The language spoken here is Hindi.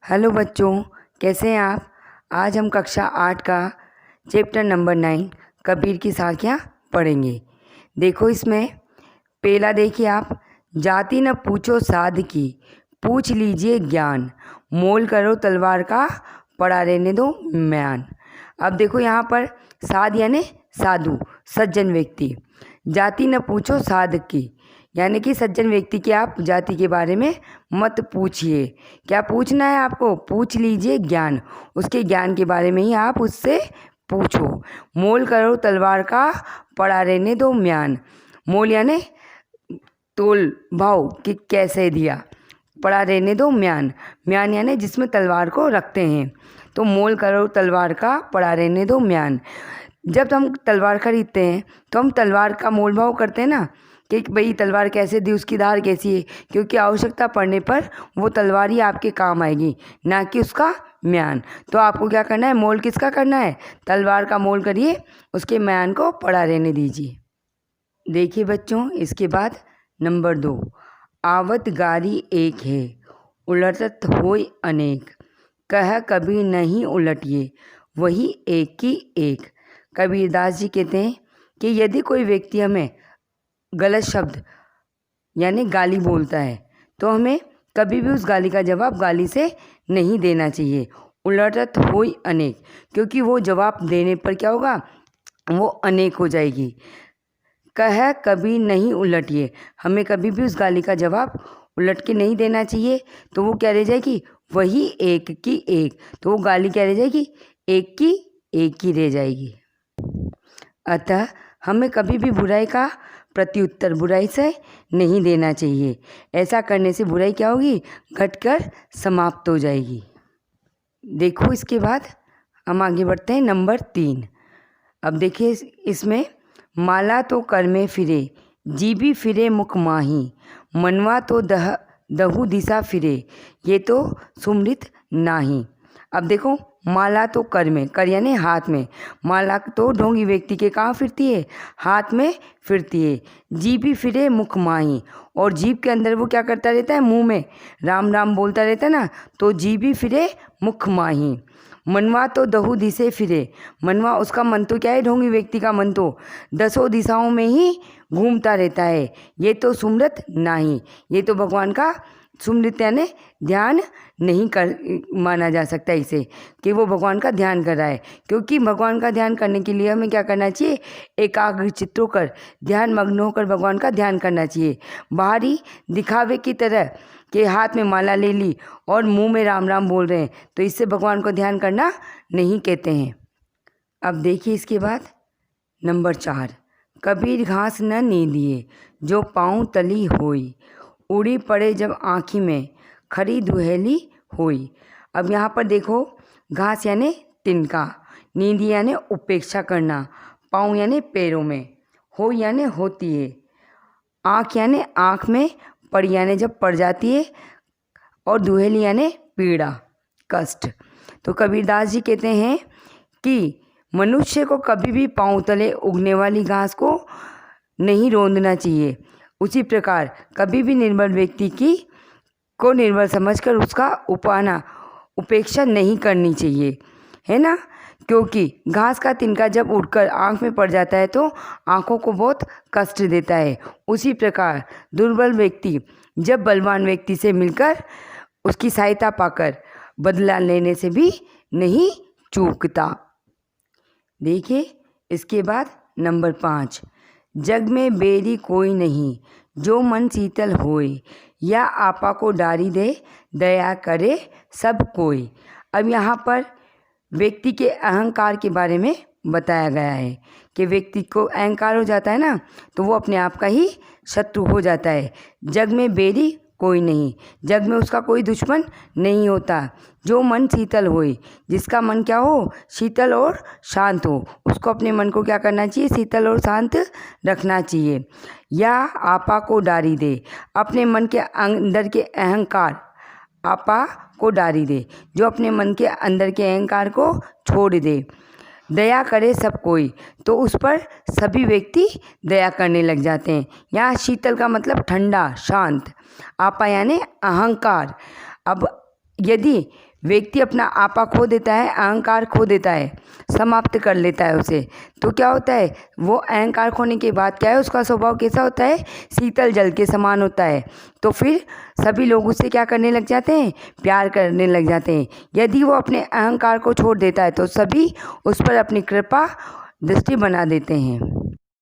हेलो बच्चों, कैसे हैं आप। आज हम कक्षा 8 का चैप्टर नंबर 9 कबीर की साखियाँ पढ़ेंगे। देखो इसमें पहला देखिए आप, जाति न पूछो साध की, पूछ लीजिए ज्ञान, मोल करो तलवार का, पड़ा रहने दो म्यान। अब देखो यहाँ पर साध यानी साधु, सज्जन व्यक्ति। जाति न पूछो साध की यानी कि सज्जन व्यक्ति की आप जाति के बारे में मत पूछिए। क्या पूछना है आपको? पूछ लीजिए ज्ञान, उसके ज्ञान के बारे में ही आप उससे पूछो। मोल करो तलवार का, पड़ा रहने दो म्यान। मोल यानी तोल भाव कि कैसे दिया, पड़ा रहने दो म्यान। म्यान यानी जिसमें तलवार को रखते हैं। तो मोल करो तलवार का, पड़ा रहने दो म्यान। जब हम तलवार खरीदते हैं तो हम तलवार का मोल भाव करते हैं ना, कि भाई तलवार कैसे दी, उसकी धार कैसी है, क्योंकि आवश्यकता पड़ने पर वो तलवार ही आपके काम आएगी, ना कि उसका म्यान। तो आपको क्या करना है? मोल किसका करना है? तलवार का मोल करिए, उसके म्यान को पड़ा रहने दीजिए। देखिए बच्चों, इसके बाद नंबर 2, आवत गारी एक है, उलटत होय अनेक, कह कभी नहीं उलटिए, वही एक की एक। कबीरदास जी कहते हैं कि यदि कोई व्यक्ति हमें गलत शब्द यानी गाली बोलता है तो हमें कभी भी उस गाली का जवाब गाली से नहीं देना चाहिए। उलटत होय अनेक, क्योंकि वो जवाब देने पर क्या होगा? वो अनेक हो जाएगी। कह कभी नहीं उलटिए, हमें कभी भी उस गाली का जवाब उलट के नहीं देना चाहिए। तो वो क्या रह जाएगी? वही एक की एक। तो वो गाली क्या रह जाएगी? एक की एक ही रह जाएगी। अतः हमें कभी भी बुराई का प्रत्युत्तर बुराई से नहीं देना चाहिए। ऐसा करने से बुराई क्या होगी? घटकर समाप्त हो जाएगी। देखो इसके बाद हम आगे बढ़ते हैं नंबर 3। अब देखिए इसमें, माला तो कर में फिरे, जीभी फिरे मुख माही, मनवा तो दहु दिशा फिरे, ये तो सुमृत नाही। अब देखो, माला तो कर में, कर यानी हाथ में, माला तो ढोंगी व्यक्ति के कहाँ फिरती है? हाथ में फिरती है। जीभ फिरे मुख माही, और जीभ के अंदर वो क्या करता रहता है? मुंह में राम राम बोलता रहता है ना, तो जीभ फिरे मुख माही। मनवा तो दहु दिशे फिरे, मनवा उसका मन तो क्या है? ढोंगी व्यक्ति का मन तो 10 दिशाओं में ही घूमता रहता है, ये तो सुमृत नाही। ये तो भगवान का सुमृत यानी ध्यान नहीं कर माना जा सकता इसे, कि वो भगवान का ध्यान कर रहा है। क्योंकि भगवान का ध्यान करने के लिए हमें क्या करना चाहिए? एकाग्र चित्त होकर, ध्यान मग्न होकर भगवान का ध्यान करना चाहिए। बाहरी दिखावे की तरह कि हाथ में माला ले ली और मुंह में राम राम बोल रहे हैं, तो इससे भगवान को ध्यान करना नहीं कहते हैं। अब देखिए इसके बाद नंबर 4, कबीर घास न नींदिए, जो पाँव तली होई, उड़ी पड़े जब आँखी में, खरी दुहेली होई। अब यहाँ पर देखो, घास यानी तिनका, नींद यानी उपेक्षा करना, पाँव यानी पैरों में, हो यानी होती है, आँख यानी आँख में, पड़ यानी जब पड़ जाती है, और दुहेली यानी पीड़ा कष्ट। तो कबीरदास जी कहते हैं कि मनुष्य को कभी भी पाँव तले उगने वाली घास को नहीं रौंदना चाहिए। उसी प्रकार कभी भी निर्बल व्यक्ति को निर्बल समझकर उसका उपेक्षा नहीं करनी चाहिए, है ना। क्योंकि घास का तिनका जब उड़कर आँख में पड़ जाता है तो आँखों को बहुत कष्ट देता है। उसी प्रकार दुर्बल व्यक्ति जब बलवान व्यक्ति से मिलकर उसकी सहायता पाकर बदला लेने से भी नहीं चूकता। देखिए इसके बाद नंबर 5, जग में बेरी कोई नहीं, जो मन शीतल होए, या आपा को डारी दे, दया करे सब कोई। अब यहाँ पर व्यक्ति के अहंकार के बारे में बताया गया है कि व्यक्ति को अहंकार हो जाता है ना, तो वो अपने आप का ही शत्रु हो जाता है। जग में बेरी कोई नहीं, जग में उसका कोई दुश्मन नहीं होता। जो मन शीतल होए, जिसका मन क्या हो? शीतल और शांत हो, उसको अपने मन को क्या करना चाहिए? शीतल और शांत रखना चाहिए। या आपा को डारी दे, अपने मन के अंदर के अहंकार आपा को डारी दे, जो अपने मन के अंदर के अहंकार को छोड़ दे। दया करे सब कोई, तो उस पर सभी व्यक्ति दया करने लग जाते हैं। यहाँ शीतल का मतलब ठंडा शांत, आपा यानी अहंकार। अब यदि व्यक्ति अपना आपा खो देता है, अहंकार खो देता है, समाप्त कर लेता है उसे, तो क्या होता है, वो अहंकार खोने के बाद क्या है, उसका स्वभाव कैसा होता है, शीतल जल के समान होता है। तो फिर सभी लोग उससे क्या करने लग जाते हैं, प्यार करने लग जाते हैं। यदि वो अपने अहंकार को छोड़ देता है तो सभी उस पर अपनी कृपा दृष्टि बना देते हैं।